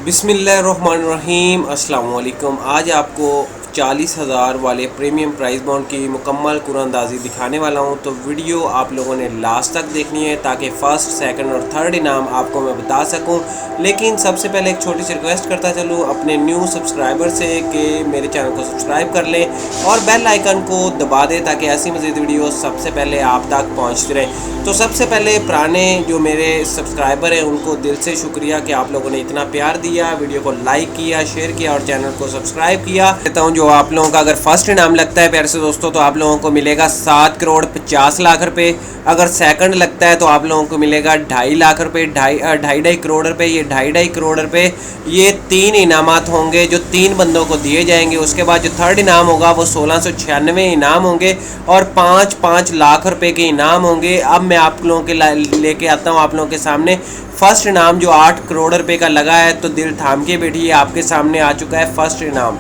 बिस्मिल्लाहिर्रहमानिर्रहीम। अस्सलाम वालेकुम। आज आपको 40,000 वाले प्रीमियम प्राइस बॉन्ड की मुकम्मल कुरानदाजी दिखाने वाला हूं, तो वीडियो आप लोगों ने लास्ट तक देखनी है ताकि फ़र्स्ट, सेकंड और थर्ड इनाम आपको मैं बता सकूं। लेकिन सबसे पहले एक छोटी सी रिक्वेस्ट करता चलूं अपने न्यू सब्सक्राइबर से कि मेरे चैनल को सब्सक्राइब कर लें और बेल आइकन को दबा दें ताकि ऐसी मज़ीद वीडियो सबसे पहले आप तक पहुँचती रहे। तो सबसे पहले पुराने जो मेरे सब्सक्राइबर हैं उनको दिल से शुक्रिया कि आप लोगों ने इतना प्यार दिया, वीडियो को लाइक किया, शेयर किया और चैनल को सब्सक्राइब किया। कहता हूँ जो आप लोगों का अगर फर्स्ट इनाम लगता है प्यारे से दोस्तों तो आप लोगों को मिलेगा 7,50,00,000 रुपये। अगर सेकंड लगता है तो आप लोगों को मिलेगा 2.5 लाख रुपये, 2.5 करोड़ रुपये। ये 2.5 करोड़ रुपये ये 3 इनामात होंगे जो 3 बंदों को दिए जाएंगे। उसके बाद जो थर्ड इनाम होगा वो 1696 इनाम होंगे और 5-5 लाख रुपए के इनाम होंगे। अब मैं आप लोगों के लेके आता हूँ आप लोगों के सामने फर्स्ट इनाम जो 8 करोड़ रुपए का लगा है। तो दिल थाम के बैठिए, आपके सामने आ चुका है फर्स्ट इनाम।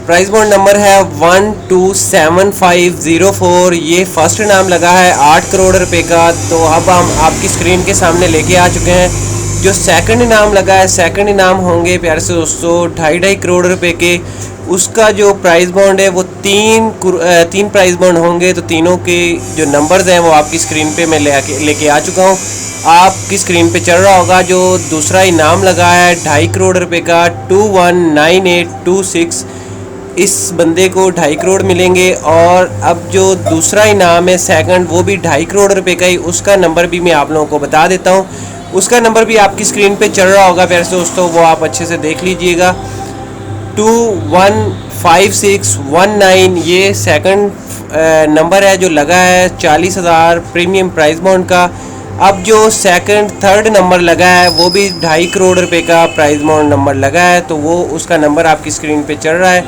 प्राइस बॉन्ड नंबर है 127504। ये फर्स्ट इनाम लगा है 8 करोड़ रुपए का। तो अब हम आपकी स्क्रीन के सामने लेके आ चुके हैं जो सेकंड इनाम लगा है। सेकंड इनाम होंगे प्यारे से दोस्तों 2.5 करोड़ रुपए के। उसका जो प्राइस बॉन्ड है वो तीन प्राइस बॉन्ड होंगे। तो तीनों के जो नंबर्स हैं वो आपकी स्क्रीन पे मैं लेके आ चुका हूँ, आपकी स्क्रीन पे चल रहा होगा। जो दूसरा इनाम लगा है 2.5 करोड़ रुपए का 219826, इस बंदे को 2.5 करोड़ मिलेंगे। और अब जो दूसरा इनाम है सेकंड वो भी 2.5 करोड़ रुपए का ही, उसका नंबर भी मैं आप लोगों को बता देता हूँ। उसका नंबर भी आपकी स्क्रीन पे चल रहा होगा प्यारे दोस्तों, वो आप अच्छे से देख लीजिएगा। 215619 ये सेकंड नंबर है जो लगा है 40,000 प्रीमियम प्राइस बॉन्ड का। अब जो सेकंड थर्ड नंबर लगा है वो भी 2.5 करोड़ रुपए का प्राइस बॉन्ड नंबर लगा है। तो वो उसका नंबर आपकी स्क्रीन पे चल रहा है,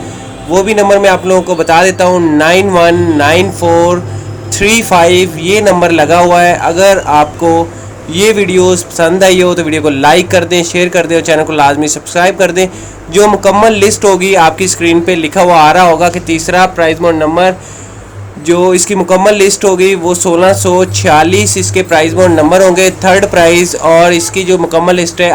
वो भी नंबर मैं आप लोगों को बता देता हूँ। 919435 ये नंबर लगा हुआ है। अगर आपको ये वीडियोस पसंद आई हो तो वीडियो को लाइक कर दें, शेयर कर दें और चैनल को लाजमी सब्सक्राइब कर दें। जो मुकम्मल लिस्ट होगी आपकी स्क्रीन पे लिखा हुआ आ रहा होगा कि तीसरा प्राइस बॉन्ड नंबर जो इसकी मुकम्मल लिस्ट होगी वो 1646 इसके प्राइस बॉन्ड नंबर होंगे थर्ड प्राइज़। और इसकी जो मुकम्मल लिस्ट है